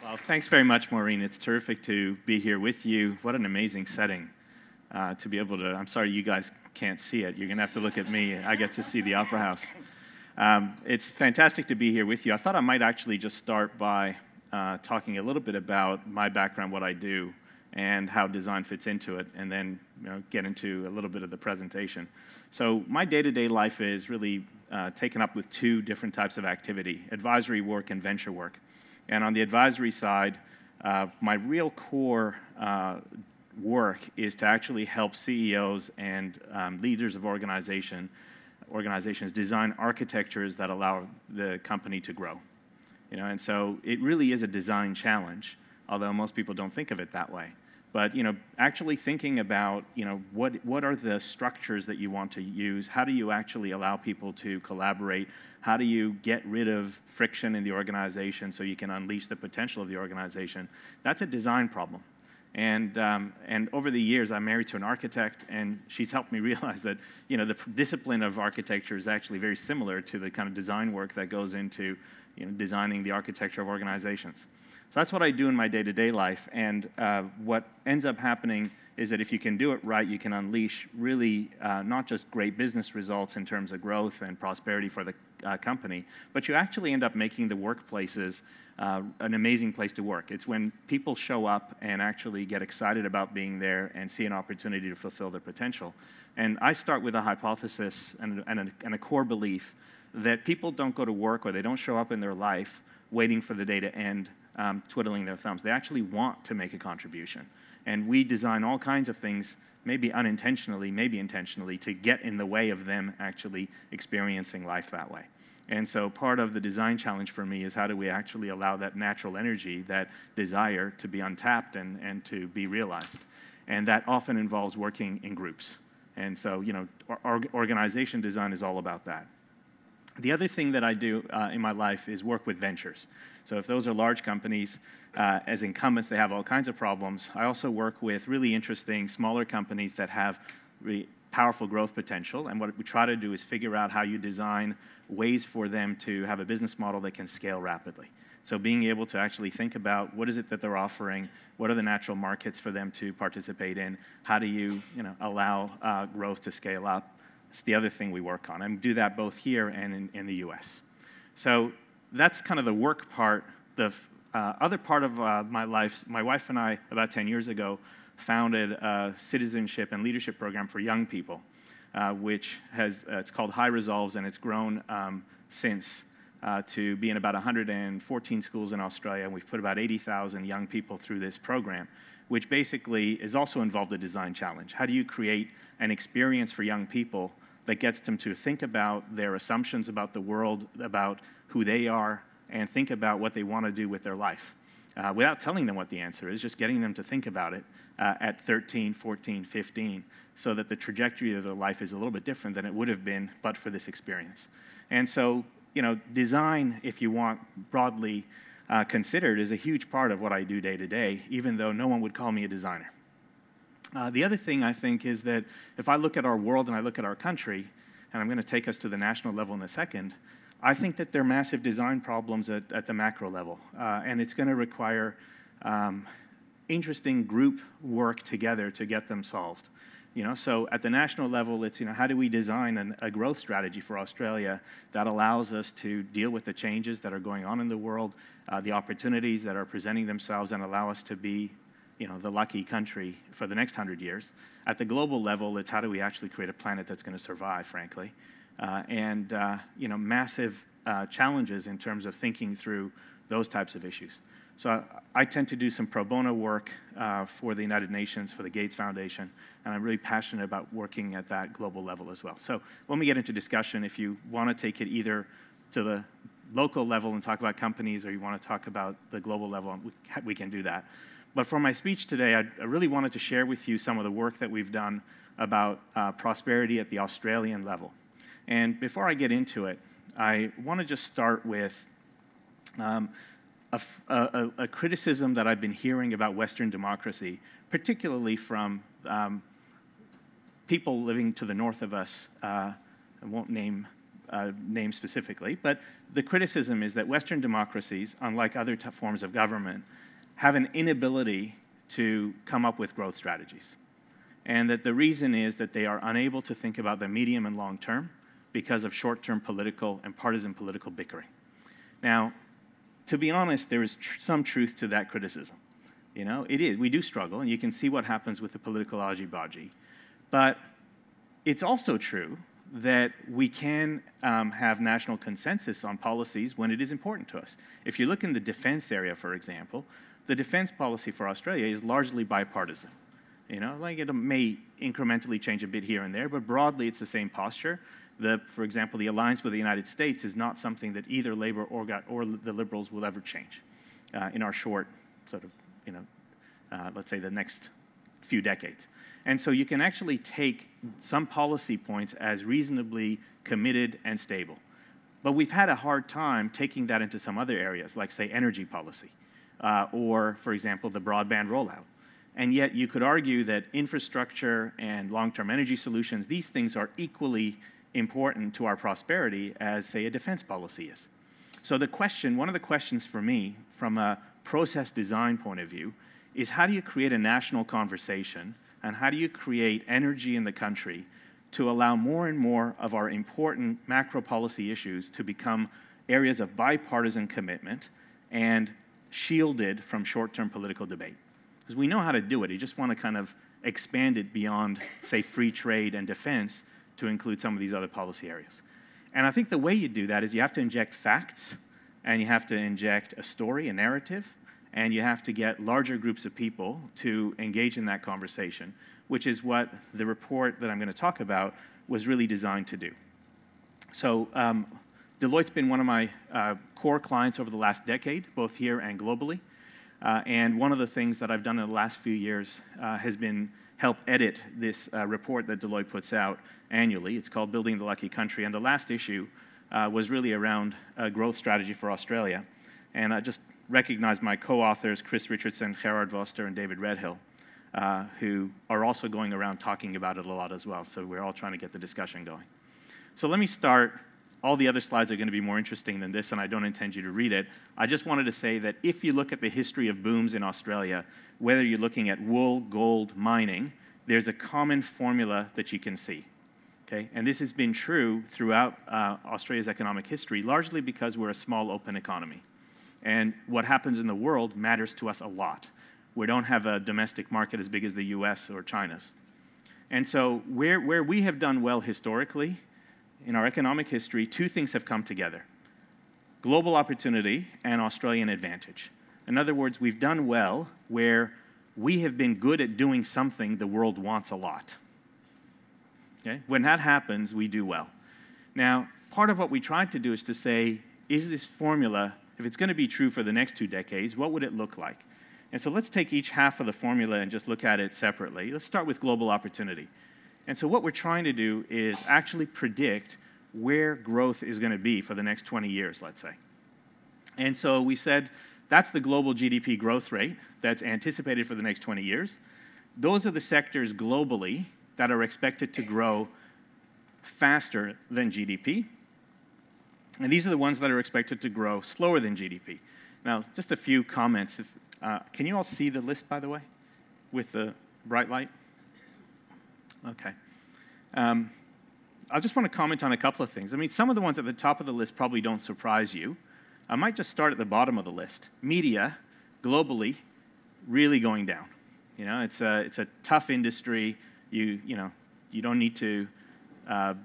Well, thanks very much, Maureen. It's terrific to be here with you. What an amazing setting to be able to. I'm sorry you guys can't see it. You're going to have to look at me. I get to see the Opera House. It's fantastic to be here with you. I thought I might actually just start by talking a little bit about my background, what I do, and how design fits into it, and then get into a little bit of the presentation. So my day-to-day life is really taken up with two different types of activity: advisory work and venture work. And on the advisory side, my real core work is to actually help CEOs and leaders of organizations design architectures that allow the company to grow. And so it really is a design challenge, although most people don't think of it that way. But actually thinking about what are the structures that you want to use? How do you actually allow people to collaborate? How do you get rid of friction in the organization so you can unleash the potential of the organization? That's a design problem. And over the years, I'm married to an architect, and she's helped me realize that the discipline of architecture is actually very similar to the kind of design work that goes into designing the architecture of organizations. So that's what I do in my day-to-day life, and what ends up happening is that if you can do it right, you can unleash really not just great business results in terms of growth and prosperity for the company, but you actually end up making the workplaces an amazing place to work. It's when people show up and actually get excited about being there and see an opportunity to fulfill their potential. And I start with a hypothesis and a core belief that people don't go to work, or they don't show up in their life waiting for the day to end, twiddling their thumbs. They actually want to make a contribution. And we design all kinds of things, maybe unintentionally, maybe intentionally, to get in the way of them actually experiencing life that way. And so part of the design challenge for me is how do we actually allow that natural energy, that desire, to be untapped and to be realized. And that often involves working in groups. And so, our organization design is all about that. The other thing that I do in my life is work with ventures. So if those are large companies, as incumbents, they have all kinds of problems. I also work with really interesting smaller companies that have really powerful growth potential. And what we try to do is figure out how you design ways for them to have a business model that can scale rapidly. So being able to actually think about what is it that they're offering, what are the natural markets for them to participate in, how do you allow growth to scale up. It's the other thing we work on. And do that both here and in the US. So that's kind of the work part. The other part of my life, my wife and I, about 10 years ago, founded a citizenship and leadership program for young people, which it's called High Resolves, and it's grown since to be in about 114 schools in Australia, and we've put about 80,000 young people through this program, which basically is also involved a design challenge. How do you create an experience for young people that gets them to think about their assumptions about the world, about who they are, and think about what they want to do with their life, without telling them what the answer is, just getting them to think about it at 13, 14, 15, so that the trajectory of their life is a little bit different than it would have been but for this experience. And so, design, if you want, broadly considered, is a huge part of what I do day to day, even though no one would call me a designer. The other thing I think is that if I look at our world and I look at our country, and I'm going to take us to the national level in a second, I think that there are massive design problems at the macro level, and it's going to require interesting group work together to get them solved. So at the national level, it's how do we design a growth strategy for Australia that allows us to deal with the changes that are going on in the world, the opportunities that are presenting themselves, and allow us to be the lucky country for the next 100 years. At the global level, it's how do we actually create a planet that's going to survive, frankly, and massive challenges in terms of thinking through those types of issues. So I tend to do some pro bono work for the United Nations, for the Gates Foundation, and I'm really passionate about working at that global level as well. So when we get into discussion, if you want to take it either to the local level and talk about companies, or you want to talk about the global level, we can do that. But for my speech today, I really wanted to share with you some of the work that we've done about prosperity at the Australian level. And before I get into it, I want to just start with a criticism that I've been hearing about Western democracy, particularly from people living to the north of us. I won't name name specifically, but the criticism is that Western democracies, unlike other forms of government, have an inability to come up with growth strategies. And that the reason is that they are unable to think about the medium and long term because of short-term political and partisan political bickering. Now, to be honest, there is some truth to that criticism. You know, it is. We do struggle, and you can see what happens with the political argy-bargy. But it's also true that we can have national consensus on policies when it is important to us. If you look in the defense area, for example, the defense policy for Australia is largely bipartisan. You know, like it may incrementally change a bit here and there, but broadly it's the same posture. For example, the alliance with the United States is not something that either Labour or the Liberals will ever change in our short sort of, you know, let's say the next few decades. And so you can actually take some policy points as reasonably committed and stable. But we've had a hard time taking that into some other areas, like, say, energy policy, or, for example, the broadband rollout. And yet you could argue that infrastructure and long-term energy solutions, these things are equally important to our prosperity as, say, a defense policy is. So one of the questions for me, from a process design point of view, is how do you create a national conversation, and how do you create energy in the country to allow more and more of our important macro policy issues to become areas of bipartisan commitment and shielded from short-term political debate? Because we know how to do it. You just want to kind of expand it beyond, say, free trade and defense to include some of these other policy areas. And I think the way you do that is you have to inject facts, and you have to inject a story, a narrative, and you have to get larger groups of people to engage in that conversation, which is what the report that I'm going to talk about was really designed to do. So Deloitte's been one of my core clients over the last decade, both here and globally. And one of the things that I've done in the last few years has been help edit this report that Deloitte puts out annually. It's called Building the Lucky Country. And the last issue was really around a growth strategy for Australia. And I just recognize my co-authors, Chris Richardson, Gerard Voster, and David Redhill, who are also going around talking about it a lot as well. So we're all trying to get the discussion going. So let me start. All the other slides are going to be more interesting than this, and I don't intend you to read it. I just wanted to say that if you look at the history of booms in Australia, whether you're looking at wool, gold, mining, there's a common formula that you can see. Okay? And this has been true throughout Australia's economic history, largely because we're a small, open economy. And what happens in the world matters to us a lot. We don't have a domestic market as big as the US or China's. And so where we have done well historically, in our economic history, two things have come together: global opportunity and Australian advantage. In other words, we've done well where we have been good at doing something the world wants a lot. Okay? When that happens, we do well. Now, part of what we tried to do is to say, is this formula, if it's going to be true for the next 2 decades, what would it look like? And so let's take each half of the formula and just look at it separately. Let's start with global opportunity. And so what we're trying to do is actually predict where growth is going to be for the next 20 years, let's say. And so we said that's the global GDP growth rate that's anticipated for the next 20 years. Those are the sectors globally that are expected to grow faster than GDP. And these are the ones that are expected to grow slower than GDP. Now, just a few comments. Can you all see the list, by the way, with the bright light? Okay. I just want to comment on a couple of things. I mean, some of the ones at the top of the list probably don't surprise you. I might just start at the bottom of the list. Media, globally, really going down. You know, it's a tough industry. You don't need to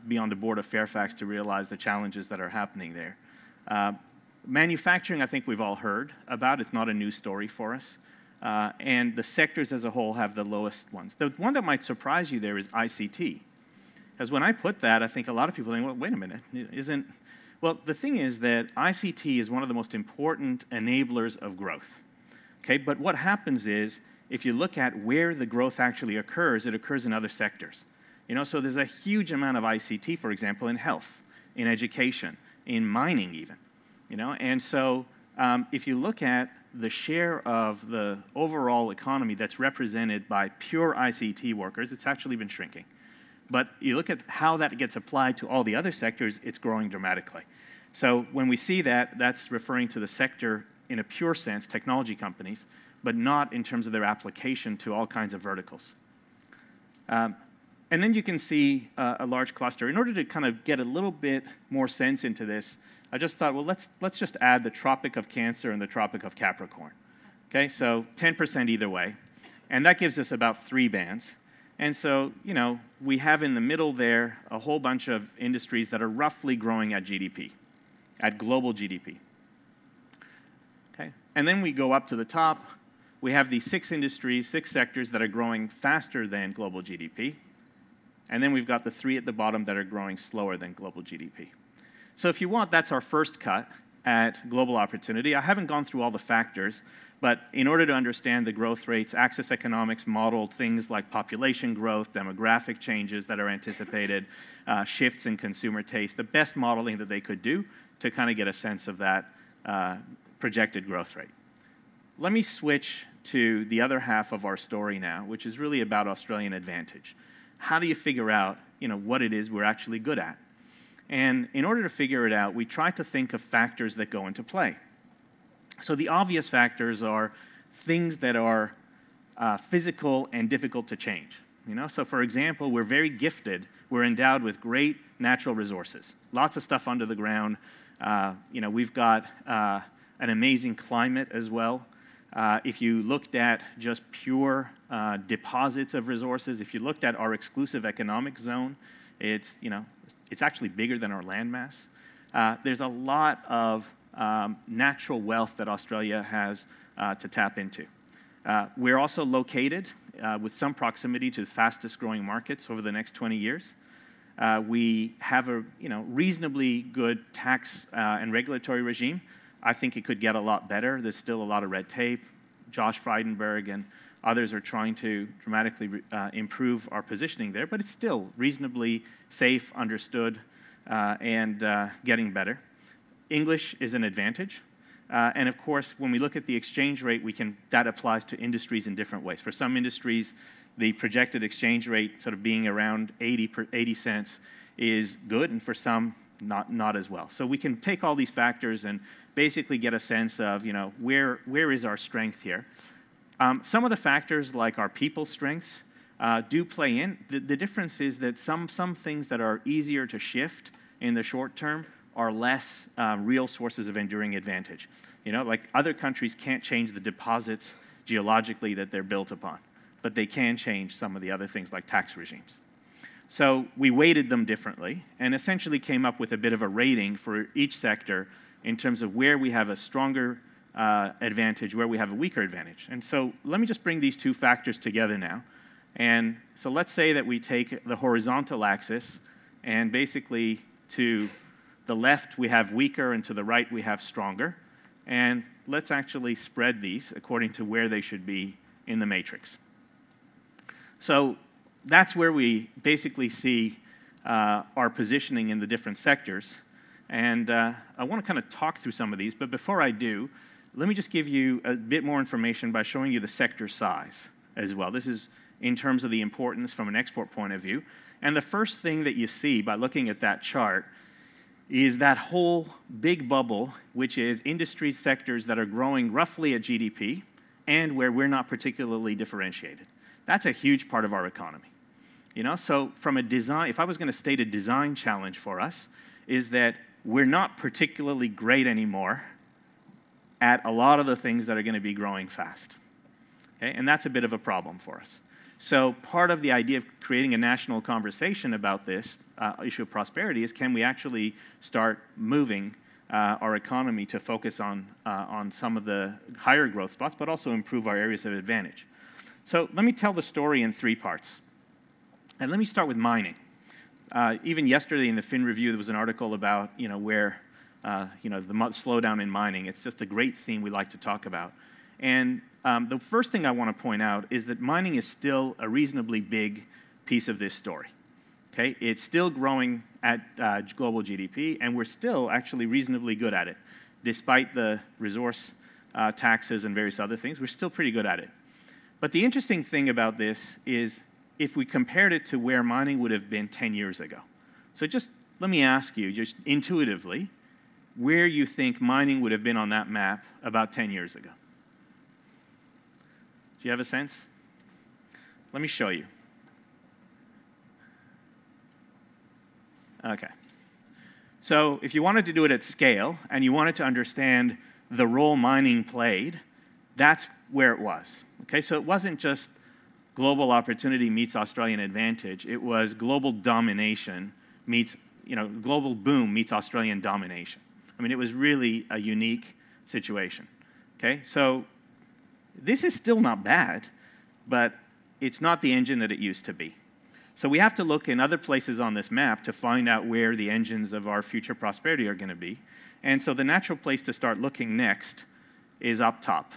be on the board of Fairfax to realize the challenges that are happening there. Manufacturing, I think we've all heard about. It's not a new story for us. And the sectors as a whole have the lowest ones. The one that might surprise you there is ICT. Because when I put that, I think a lot of people think, well, wait a minute, well, the thing is that ICT is one of the most important enablers of growth. Okay, but what happens is, if you look at where the growth actually occurs, it occurs in other sectors. You know, so there's a huge amount of ICT, for example, in health, in education, in mining even. You know, and so if you look at the share of the overall economy that's represented by pure ICT workers, it's actually been shrinking. but you look at how that gets applied to all the other sectors, it's growing dramatically. So when we see that, that's referring to the sector in a pure sense, technology companies, but not in terms of their application to all kinds of verticals. And then you can see a large cluster. In order to kind of get a little bit more sense into this, I just thought, well, let's just add the Tropic of Cancer and the Tropic of Capricorn. Okay, so 10% either way. And that gives us about 3 bands. And so, you know, we have in the middle there a whole bunch of industries that are roughly growing at GDP, at global GDP. Okay, and then we go up to the top. We have these 6 industries, 6 sectors that are growing faster than global GDP. And then we've got the 3 at the bottom that are growing slower than global GDP. So if you want, that's our first cut at global opportunity. I haven't gone through all the factors, but in order to understand the growth rates, Access Economics modeled things like population growth, demographic changes that are anticipated, shifts in consumer taste, the best modeling that they could do to kind of get a sense of that projected growth rate. Let me switch to the other half of our story now, which is really about Australian advantage. How do you figure out, you know, what it is we're actually good at? And in order to figure it out, we try to think of factors that go into play. So the obvious factors are things that are physical and difficult to change. You know? So for example, we're very gifted. We're endowed with great natural resources, lots of stuff under the ground. You know, we've got an amazing climate as well. If you looked at just pure deposits of resources, if you looked at our exclusive economic zone, it's, you know, it's actually bigger than our landmass. There's a lot of natural wealth that Australia has to tap into. We're also located with some proximity to the fastest growing markets over the next 20 years. We have a, you know, reasonably good tax and regulatory regime. I think it could get a lot better. There's still a lot of red tape. Josh Frydenberg and others are trying to dramatically improve our positioning there, but it's still reasonably safe, understood, and getting better. English is an advantage. And of course, when we look at the exchange rate, that applies to industries in different ways. For some industries, the projected exchange rate sort of being around 80 cents is good, and for some, not as well. So we can take all these factors and basically get a sense of, you know, where is our strength here. Some of the factors, like our people strengths, do play in. The difference is that some things that are easier to shift in the short term are less real sources of enduring advantage. You know, like other countries can't change the deposits geologically that they're built upon, but they can change some of the other things like tax regimes. So we weighted them differently and essentially came up with a bit of a rating for each sector in terms of where we have a stronger advantage, where we have a weaker advantage. And so let me just bring these 2 factors together now. And so let's say that we take the horizontal axis, and basically to the left we have weaker and to the right we have stronger. And let's actually spread these according to where they should be in the matrix. So that's where we basically see our positioning in the different sectors. And I want to kind of talk through some of these, but before I do, let me just give you a bit more information by showing you the sector size as well. This is in terms of the importance from an export point of view. And the first thing that you see by looking at that chart is that whole big bubble, which is industry sectors that are growing roughly at GDP and where we're not particularly differentiated. That's a huge part of our economy. You know, so from a design, if I was going to state a design challenge for us, is that we're not particularly great anymore at a lot of the things that are going to be growing fast. Okay? And that's a bit of a problem for us. So part of the idea of creating a national conversation about this issue of prosperity is, can we actually start moving our economy to focus on some of the higher growth spots, but also improve our areas of advantage. So let me tell the story in 3 parts. And let me start with mining. Even yesterday in the Fin Review, there was an article about, you know, where, you know, the slowdown in mining. It's just a great theme we like to talk about. And the first thing I want to point out is that mining is still a reasonably big piece of this story. Okay? It's still growing at global GDP, and we're still actually reasonably good at it. Despite the resource taxes and various other things, we're still pretty good at it. But the interesting thing about this is if we compared it to where mining would have been 10 years ago. So just let me ask you, just intuitively, where you think mining would have been on that map about 10 years ago. Do you have a sense? Let me show you. Okay. So if you wanted to do it at scale, and you wanted to understand the role mining played, that's where it was. Okay, so it wasn't just global opportunity meets Australian advantage. It was global domination meets, global boom meets Australian domination. I mean, it was really a unique situation. Okay, so this is still not bad, but it's not the engine that it used to be. So we have to look in other places on this map to find out where the engines of our future prosperity are going to be. And so the natural place to start looking next is up top.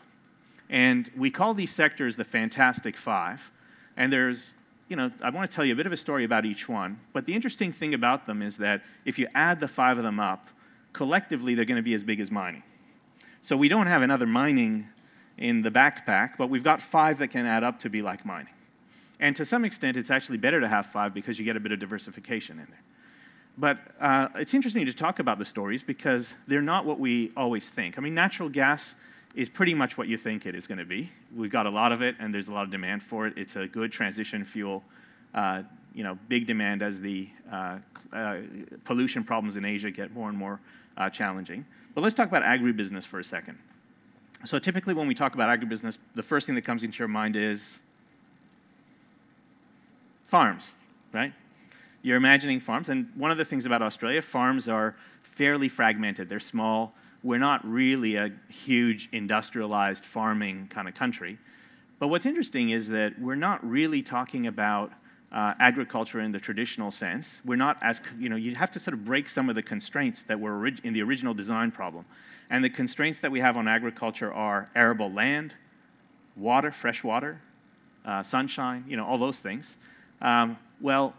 And we call these sectors the Fantastic Five. And there's, I want to tell you a bit of a story about each one. But the interesting thing about them is that if you add the 5 of them up, collectively they're going to be as big as mining. So we don't have another mining in the backpack, but we've got 5 that can add up to be like mining. And to some extent, it's actually better to have 5 because you get a bit of diversification in there. But it's interesting to talk about the stories because they're not what we always think. I mean, natural gas is pretty much what you think it is going to be. We've got a lot of it, and there's a lot of demand for it. It's a good transition fuel, big demand as the pollution problems in Asia get more and more challenging. But let's talk about agribusiness for a second. So typically when we talk about agribusiness, the first thing that comes into your mind is farms, right? You're imagining farms, and one of the things about Australia, farms are fairly fragmented. They're small. We're not really a huge industrialized farming kind of country. But what's interesting is that we're not really talking about agriculture in the traditional sense. We're not as, you have to sort of break some of the constraints that were in the original design problem. And the constraints that we have on agriculture are arable land, water, fresh water, sunshine, all those things. Well,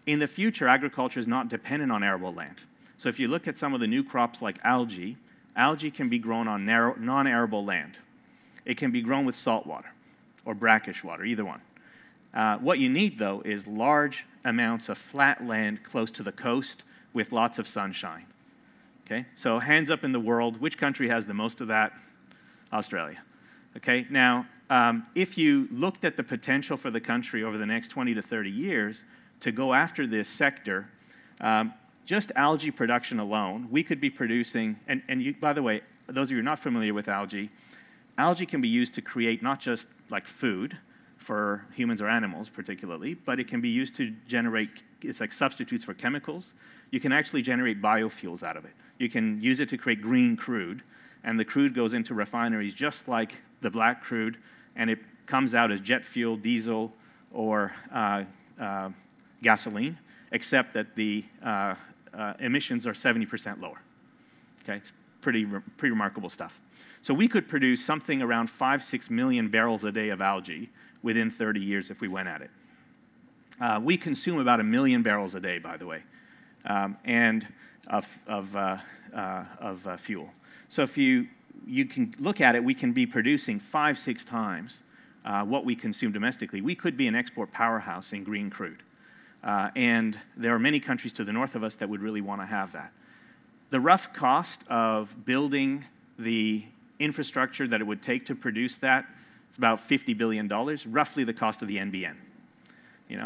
in the future, agriculture is not dependent on arable land. So if you look at some of the new crops like algae, algae can be grown on non-arable land. It can be grown with salt water or brackish water, either one. What you need, though, is large amounts of flat land close to the coast with lots of sunshine. Okay? So hands up in the world, which country has the most of that? Australia. Okay? Now, if you looked at the potential for the country over the next 20 to 30 years to go after this sector, just algae production alone, we could be producing, by the way, those of you who are not familiar with algae can be used to create not just like food for humans or animals particularly, but it can be used to generate, it's like substitutes for chemicals. You can actually generate biofuels out of it. You can use it to create green crude, and the crude goes into refineries just like the black crude, and it comes out as jet fuel, diesel, or gasoline, except that the emissions are 70% lower. Okay, it's pretty remarkable stuff. So we could produce something around 5-6 million barrels a day of algae within 30 years if we went at it. We consume about 1 million barrels a day, by the way, and of fuel. So if you can look at it, we can be producing 5-6 times what we consume domestically. We could be an export powerhouse in green crude. And there are many countries to the north of us that would really want to have that. The rough cost of building the infrastructure that it would take to produce that is about $50 billion, roughly the cost of the NBN.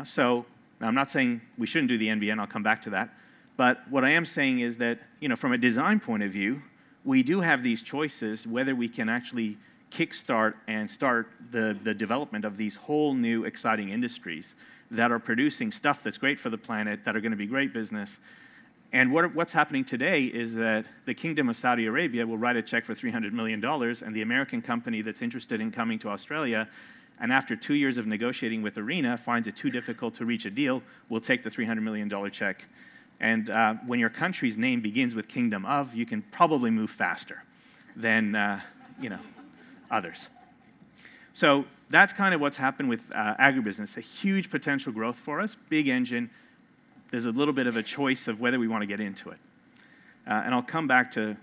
So now I'm not saying we shouldn't do the NBN, I'll come back to that. But what I am saying is that, from a design point of view, we do have these choices whether we can actually kickstart and start the development of these whole new exciting industries that are producing stuff that's great for the planet, that are going to be great business. And what's happening today is that the Kingdom of Saudi Arabia will write a check for $300 million, and the American company that's interested in coming to Australia, and after 2 years of negotiating with Arena, finds it too difficult to reach a deal, will take the $300 million check. And when your country's name begins with Kingdom of, you can probably move faster than others. So that's kind of what's happened with agribusiness. A huge potential growth for us, big engine. There's a little bit of a choice of whether we want to get into it. And I'll come back to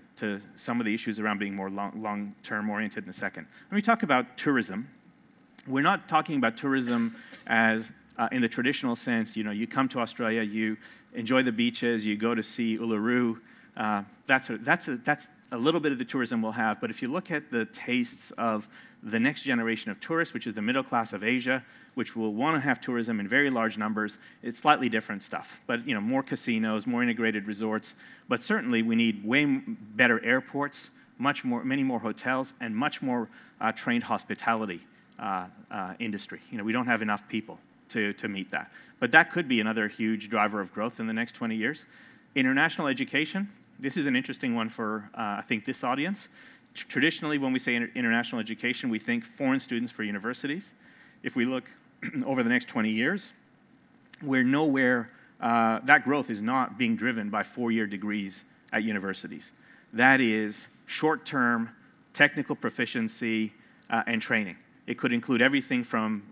some of the issues around being more long-term oriented in a second. When we talk about tourism, we're not talking about tourism as in the traditional sense, you come to Australia, you enjoy the beaches, you go to see Uluru. That's a little bit of the tourism we'll have. But if you look at the tastes of the next generation of tourists, which is the middle class of Asia, which will want to have tourism in very large numbers, it's slightly different stuff. But more casinos, more integrated resorts. But certainly we need way better airports, many more hotels, and much more trained hospitality industry. We don't have enough people to meet that. But that could be another huge driver of growth in the next 20 years. International education, this is an interesting one for, I think, this audience. Traditionally, when we say international education, we think foreign students for universities. If we look over the next 20 years, we're nowhere, that growth is not being driven by 4-year degrees at universities. That is short-term technical proficiency and training. It could include everything from,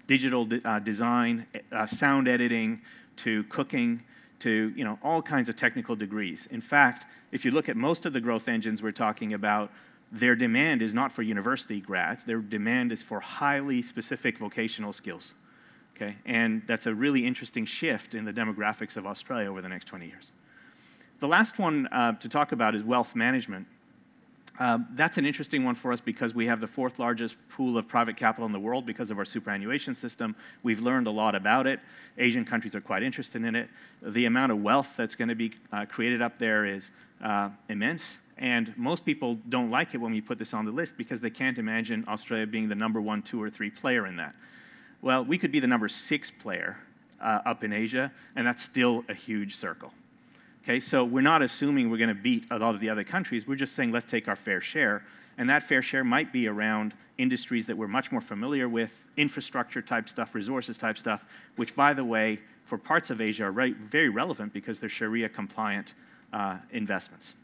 digital design, sound editing, to cooking, to all kinds of technical degrees. In fact, if you look at most of the growth engines we're talking about, their demand is not for university grads. Their demand is for highly specific vocational skills. Okay? And that's a really interesting shift in the demographics of Australia over the next 20 years. The last one to talk about is wealth management. That's an interesting one for us because we have the 4th largest pool of private capital in the world because of our superannuation system. We've learned a lot about it. Asian countries are quite interested in it. The amount of wealth that's going to be created up there is immense. And most people don't like it when we put this on the list because they can't imagine Australia being the number 1, 2, or 3 player in that. Well, we could be the number 6 player up in Asia, and that's still a huge circle. Okay, so we're not assuming we're going to beat a lot of the other countries. We're just saying let's take our fair share. And that fair share might be around industries that we're much more familiar with, infrastructure type stuff, resources type stuff, which, by the way, for parts of Asia are very relevant because they're Sharia compliant investments.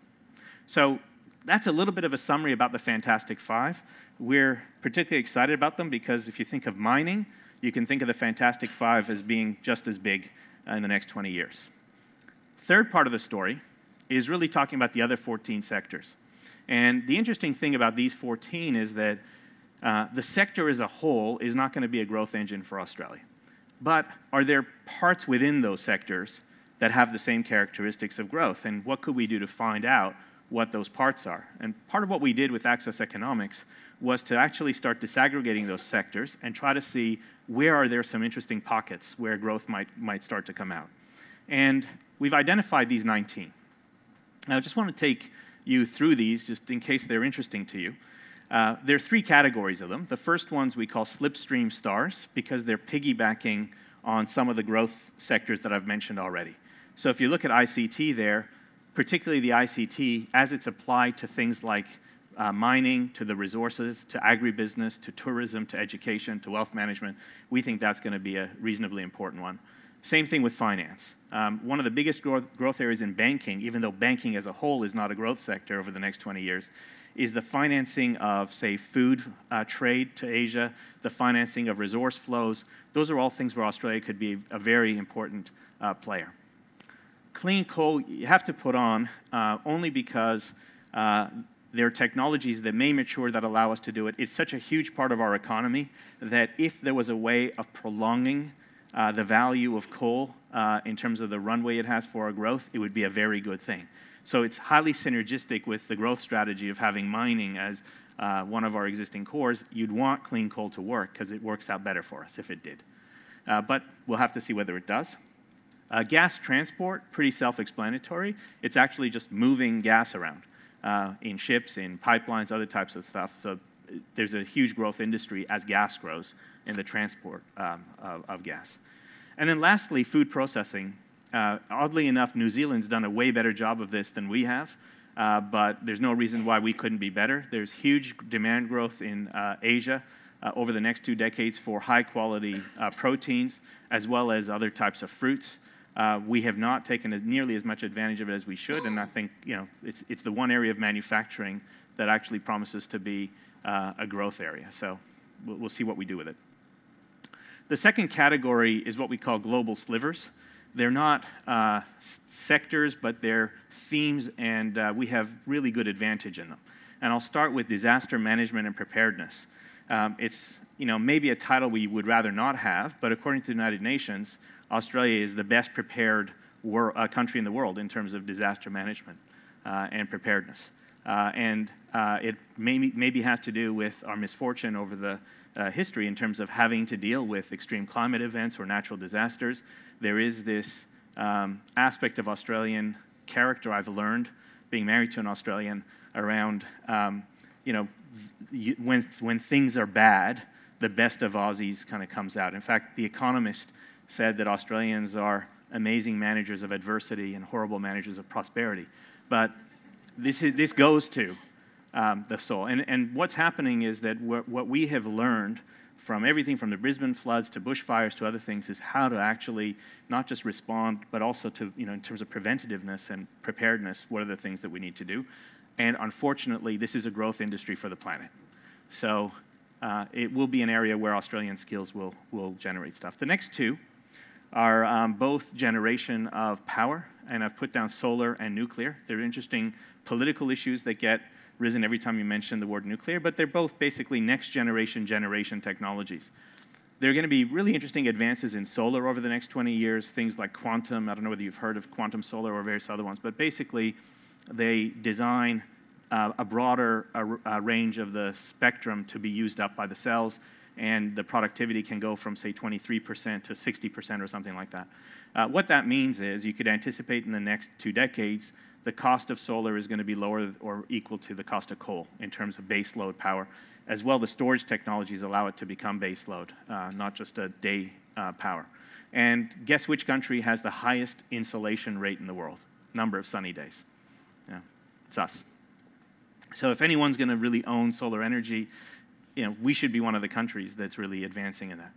So that's a little bit of a summary about the Fantastic Five. We're particularly excited about them because if you think of mining, you can think of the Fantastic Five as being just as big in the next 20 years. Third part of the story is really talking about the other 14 sectors. And the interesting thing about these 14 is that the sector as a whole is not going to be a growth engine for Australia. But are there parts within those sectors that have the same characteristics of growth? And what could we do to find out what those parts are? And part of what we did with Access Economics was to actually start disaggregating those sectors and try to see where are there some interesting pockets where growth might start to come out. And we've identified these 19. Now, I just want to take you through these just in case they're interesting to you. There are 3 categories of them. The first ones we call slipstream stars because they're piggybacking on some of the growth sectors that I've mentioned already. So if you look at ICT there, particularly the ICT as it's applied to things like mining, to the resources, to agribusiness, to tourism, to education, to wealth management, we think that's going to be a reasonably important one. Same thing with finance. One of the biggest growth areas in banking, even though banking as a whole is not a growth sector over the next 20 years, is the financing of, say, food trade to Asia, the financing of resource flows. Those are all things where Australia could be a very important player. Clean coal, you have to put on only because there are technologies that may mature that allow us to do it. It's such a huge part of our economy that if there was a way of prolonging the value of coal in terms of the runway it has for our growth, it would be a very good thing. So it's highly synergistic with the growth strategy of having mining as one of our existing cores. You'd want clean coal to work because it works out better for us if it did. But we'll have to see whether it does. Gas transport, pretty self-explanatory. It's actually just moving gas around in ships, in pipelines, other types of stuff. So there's a huge growth industry as gas grows in the transport of gas. And then lastly, food processing. Oddly enough, New Zealand's done a way better job of this than we have, but there's no reason why we couldn't be better. There's huge demand growth in Asia over the next 2 decades for high-quality proteins, as well as other types of fruits. We have not taken nearly as much advantage of it as we should, and I think it's the one area of manufacturing that actually promises to be a growth area. So we'll see what we do with it. The second category is what we call global slivers. They're not sectors, but they're themes, and we have really good advantage in them. And I'll start with disaster management and preparedness. It's maybe a title we would rather not have, but according to the United Nations, Australia is the best prepared country in the world in terms of disaster management and preparedness. It maybe has to do with our misfortune over the history in terms of having to deal with extreme climate events or natural disasters. There is this aspect of Australian character I've learned, being married to an Australian, around, when things are bad, the best of Aussies kind of comes out. In fact, The Economist said that Australians are amazing managers of adversity and horrible managers of prosperity. But this goes to the soul. And what's happening is that what we have learned from everything from the Brisbane floods to bushfires to other things is how to actually not just respond, but also to, in terms of preventativeness and preparedness, what are the things that we need to do. And unfortunately, this is a growth industry for the planet. So it will be an area where Australian skills will generate stuff. The next two are both generation of power, and I've put down solar and nuclear. They're interesting political issues that get risen every time you mention the word nuclear, but they're both basically next generation technologies. There are going to be really interesting advances in solar over the next 20 years, things like quantum. I don't know whether you've heard of quantum solar or various other ones, but basically they design a broader range of the spectrum to be used up by the cells, and the productivity can go from, say, 23% to 60% or something like that. What that means is you could anticipate in the next 2 decades the cost of solar is going to be lower or equal to the cost of coal in terms of base load power. As well, the storage technologies allow it to become base load, not just a day power. And guess which country has the highest insolation rate in the world? Number of sunny days. Yeah, it's us. So if anyone's going to really own solar energy, we should be one of the countries that's really advancing in that.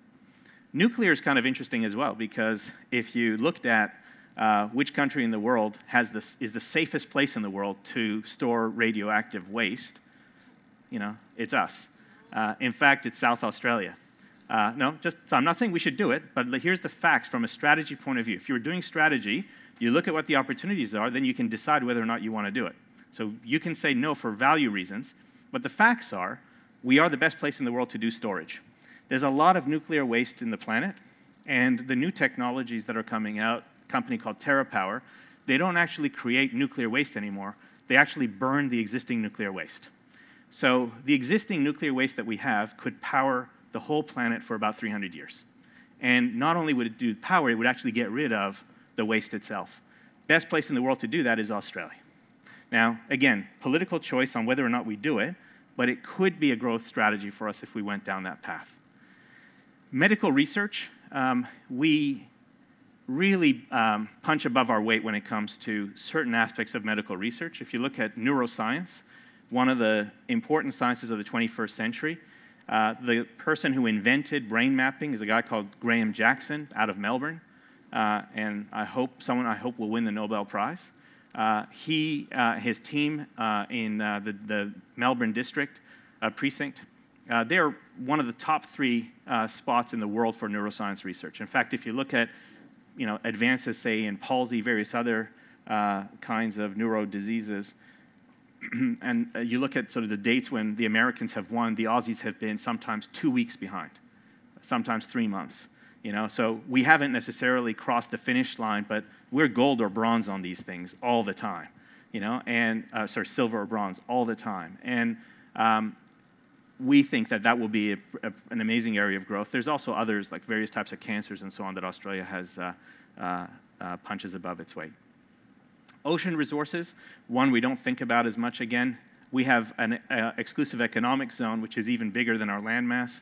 Nuclear is kind of interesting as well, because if you looked at which country in the world is the safest place in the world to store radioactive waste, it's us. In fact, it's South Australia. So I'm not saying we should do it, but here's the facts from a strategy point of view. If you're doing strategy, you look at what the opportunities are, then you can decide whether or not you want to do it. So you can say no for value reasons, but the facts are we are the best place in the world to do storage. There's a lot of nuclear waste in the planet, and the new technologies that are coming out, a company called TerraPower, they don't actually create nuclear waste anymore. They actually burn the existing nuclear waste. So the existing nuclear waste that we have could power the whole planet for about 300 years. And not only would it do power, it would actually get rid of the waste itself. Best place in the world to do that is Australia. Now, again, political choice on whether or not we do it, but it could be a growth strategy for us if we went down that path. Medical research, we really punch above our weight when it comes to certain aspects of medical research. If you look at neuroscience, one of the important sciences of the 21st century, the person who invented brain mapping is a guy called Graham Jackson out of Melbourne, and I hope will win the Nobel Prize. His team in the Melbourne district precinct, they're one of the top 3 spots in the world for neuroscience research. In fact, if you look at advances, say, in palsy, various other kinds of neuro diseases, and you look at sort of the dates when the Americans have won, the Aussies have been sometimes 2 weeks behind, sometimes 3 months. So we haven't necessarily crossed the finish line, but we're gold or bronze on these things all the time, and silver or bronze all the time. And we think that will be an amazing area of growth. There's also others, like various types of cancers and so on, that Australia has punches above its weight. Ocean resources, one we don't think about as much again. We have an exclusive economic zone, which is even bigger than our landmass.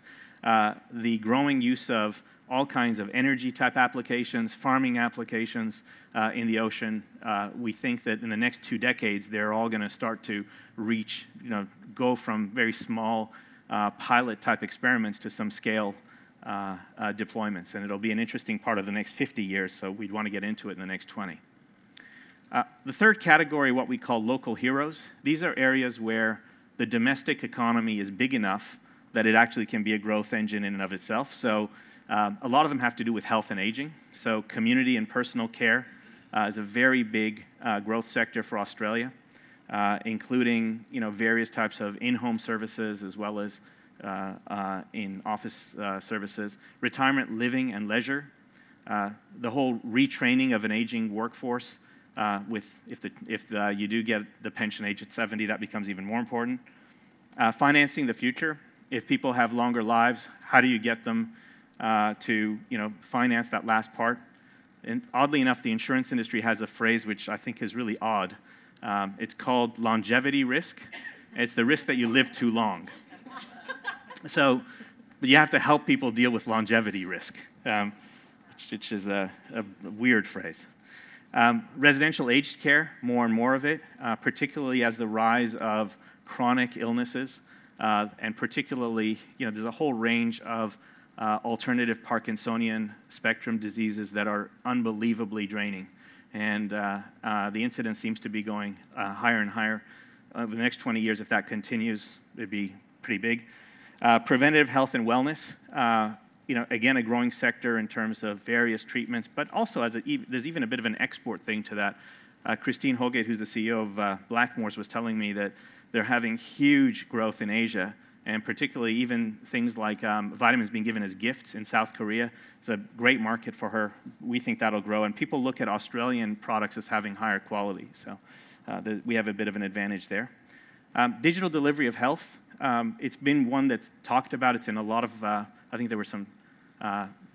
The growing use of all kinds of energy-type applications, farming applications in the ocean. We think that in the next 2 decades, they're all going to start to reach, go from very small pilot-type experiments to some scale deployments. And it'll be an interesting part of the next 50 years, so we'd want to get into it in the next 20. The third category, what we call local heroes. These are areas where the domestic economy is big enough that it actually can be a growth engine in and of itself. So a lot of them have to do with health and aging. So community and personal care is a very big growth sector for Australia, including various types of in-home services as well as in office services, retirement, living, and leisure, the whole retraining of an aging workforce. If you do get the pension age at 70, that becomes even more important. Financing the future. If people have longer lives, how do you get them to finance that last part? And oddly enough, the insurance industry has a phrase which I think is really odd. It's called longevity risk. It's the risk that you live too long. So you have to help people deal with longevity risk, which is a weird phrase. Residential aged care, more and more of it, particularly as the rise of chronic illnesses, and particularly, there's a whole range of alternative Parkinsonian spectrum diseases that are unbelievably draining. And the incidence seems to be going higher and higher. Over the next 20 years, if that continues, it'd be pretty big. Preventative health and wellness, again, a growing sector in terms of various treatments, but also there's even a bit of an export thing to that. Christine Holgate, who's the CEO of Blackmores, was telling me that they're having huge growth in Asia, and particularly even things like vitamins being given as gifts in South Korea. It's a great market for her. We think that'll grow, and people look at Australian products as having higher quality, so we have a bit of an advantage there. Digital delivery of health, it's been one that's talked about. It's in a lot of, I think there were some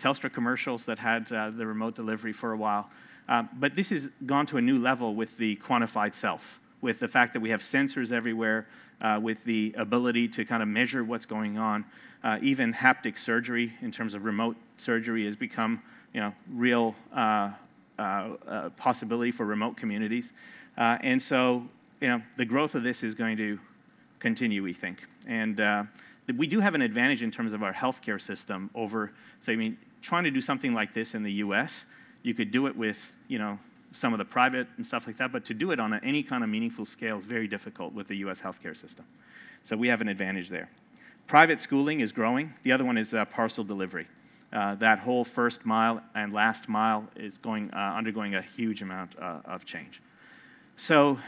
Telstra commercials that had the remote delivery for a while. But this has gone to a new level with the quantified self, with the fact that we have sensors everywhere, with the ability to kind of measure what's going on. Even haptic surgery, in terms of remote surgery, has become real possibility for remote communities. And so the growth of this is going to continue, we think. And we do have an advantage in terms of our healthcare system over, trying to do something like this in the US, you could do it with, some of the private and stuff like that, but to do it on any kind of meaningful scale is very difficult with the US healthcare system. So we have an advantage there. Private schooling is growing. The other one is parcel delivery. That whole first mile and last mile is undergoing a huge amount of change. So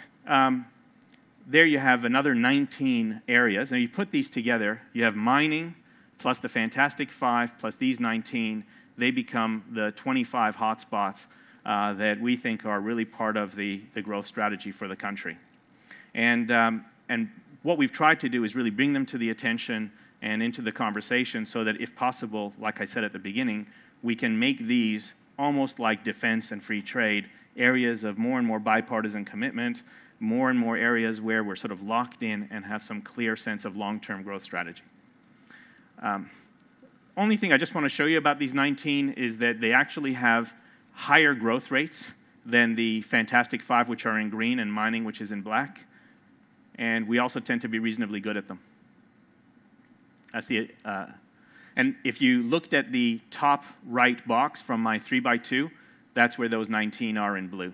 there you have another 19 areas. Now you put these together, you have mining plus the Fantastic Five plus these 19, they become the 25 hotspots that we think are really part of the growth strategy for the country. And what we've tried to do is really bring them to the attention and into the conversation so that if possible, like I said at the beginning, we can make these almost like defense and free trade, areas of more and more bipartisan commitment, more and more areas where we're sort of locked in and have some clear sense of long-term growth strategy. Only thing I just want to show you about these 19 is that they actually have higher growth rates than the Fantastic Five, which are in green, and mining, which is in black. And we also tend to be reasonably good at them. That's and if you looked at the top right box from my 3x2, that's where those 19 are in blue.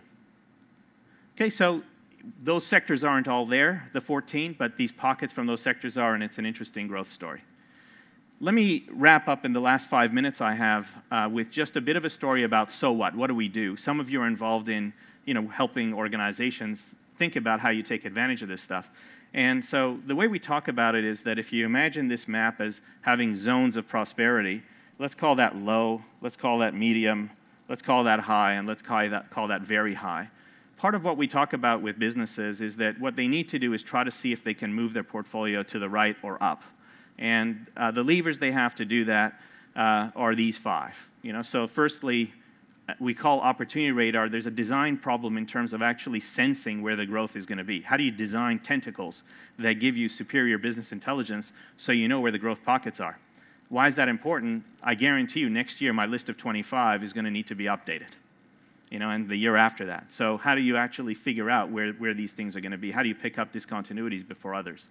Okay, so those sectors aren't all there, the 14, but these pockets from those sectors are, and it's an interesting growth story. Let me wrap up in the last 5 minutes I have with just a bit of a story about so what? What do we do? Some of you are involved in helping organizations think about how you take advantage of this stuff. And so the way we talk about it is that if you imagine this map as having zones of prosperity, let's call that low, let's call that medium, let's call that high, and let's call that very high. Part of what we talk about with businesses is that what they need to do is try to see if they can move their portfolio to the right or up. And the levers they have to do that are these 5. So firstly, we call opportunity radar. There's a design problem in terms of actually sensing where the growth is going to be. How do you design tentacles that give you superior business intelligence so you know where the growth pockets are? Why is that important? I guarantee you next year my list of 25 is going to need to be updated, and the year after that. So how do you actually figure out where these things are going to be? How do you pick up discontinuities before others?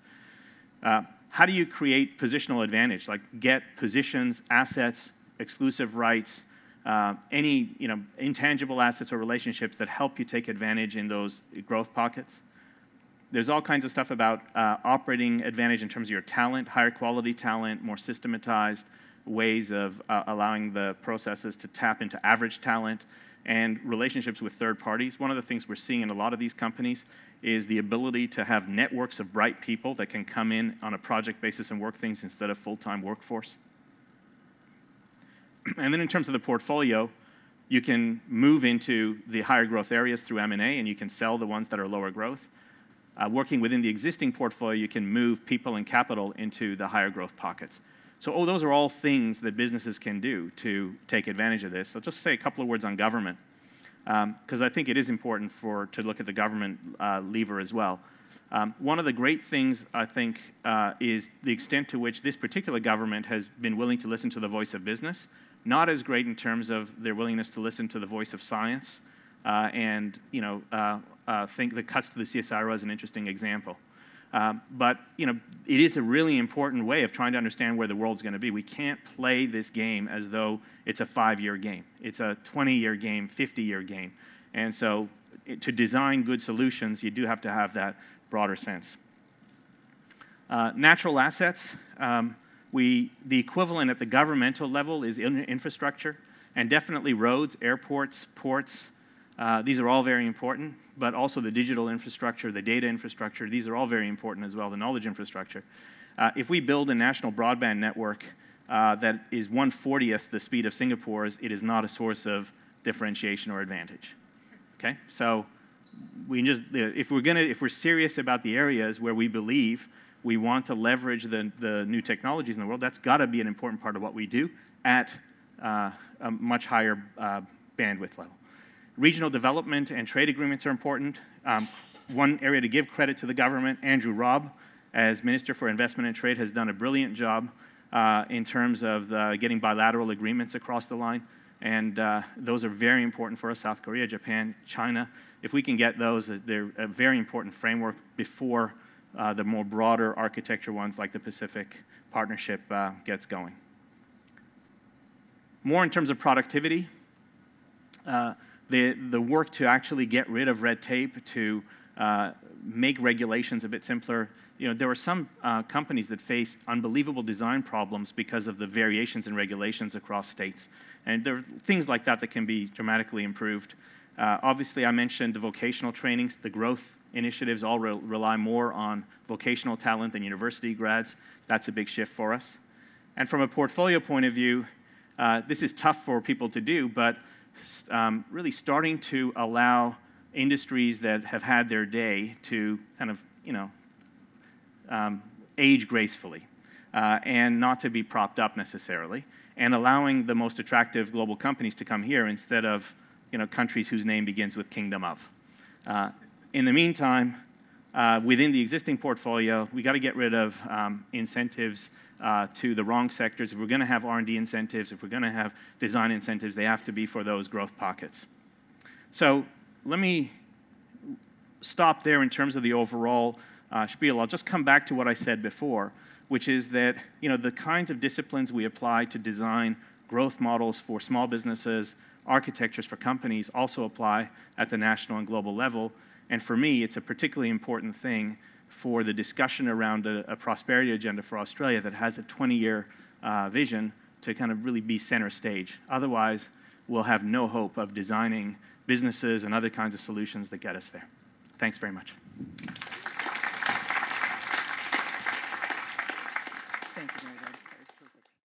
How do you create positional advantage, like get positions, assets, exclusive rights, any intangible assets or relationships that help you take advantage in those growth pockets? There's all kinds of stuff about operating advantage in terms of your talent, higher quality talent, more systematized ways of allowing the processes to tap into average talent, and relationships with third parties. One of the things we're seeing in a lot of these companies is the ability to have networks of bright people that can come in on a project basis and work things instead of full-time workforce. And then in terms of the portfolio, you can move into the higher growth areas through M&A, and you can sell the ones that are lower growth. Working within the existing portfolio, you can move people and capital into the higher growth pockets. So those are all things that businesses can do to take advantage of this. I'll just say a couple of words on government, because I think it is important to look at the government lever as well. One of the great things, I think, is the extent to which this particular government has been willing to listen to the voice of business. Not as great in terms of their willingness to listen to the voice of science, and think the cuts to the CSIRO is an interesting example. But it is a really important way of trying to understand where the world's going to be. We can't play this game as though it's a 5-year game. It's a 20-year game, 50-year game. And so to design good solutions, you do have to have that broader sense. Natural assets. The equivalent at the governmental level is infrastructure, and definitely roads, airports, ports. These are all very important, but also the digital infrastructure, the data infrastructure, these are all very important as well, the knowledge infrastructure. If we build a national broadband network that is 1/40th the speed of Singapore's, it is not a source of differentiation or advantage. Okay, so if we're serious about the areas where we believe we want to leverage the new technologies in the world, that's got to be an important part of what we do at a much higher bandwidth level. Regional development and trade agreements are important. One area to give credit to the government, Andrew Robb, as Minister for Investment and Trade, has done a brilliant job in terms of getting bilateral agreements across the line. And those are very important for us, South Korea, Japan, China. If we can get those, they're a very important framework before the more broader architecture ones like the Pacific Partnership gets going. More in terms of productivity, the work to actually get rid of red tape, to make regulations a bit simpler. There are some companies that face unbelievable design problems because of the variations in regulations across states. And there are things like that that can be dramatically improved. Obviously, I mentioned the vocational trainings. The growth initiatives all rely more on vocational talent than university grads. That's a big shift for us. And from a portfolio point of view, this is tough for people to do, but really starting to allow industries that have had their day to kind of, age gracefully and not to be propped up necessarily, and allowing the most attractive global companies to come here instead of, countries whose name begins with kingdom of. In the meantime, within the existing portfolio, we got to get rid of incentives to the wrong sectors. If we're going to have R&D incentives, if we're going to have design incentives, they have to be for those growth pockets. So let me stop there in terms of the overall spiel. I'll just come back to what I said before, which is that the kinds of disciplines we apply to design growth models for small businesses, architectures for companies also apply at the national and global level. And for me, it's a particularly important thing for the discussion around a prosperity agenda for Australia that has a 20-year vision to kind of really be center stage. Otherwise, we'll have no hope of designing businesses and other kinds of solutions that get us there. Thanks very much. Thank you, Mehrdad.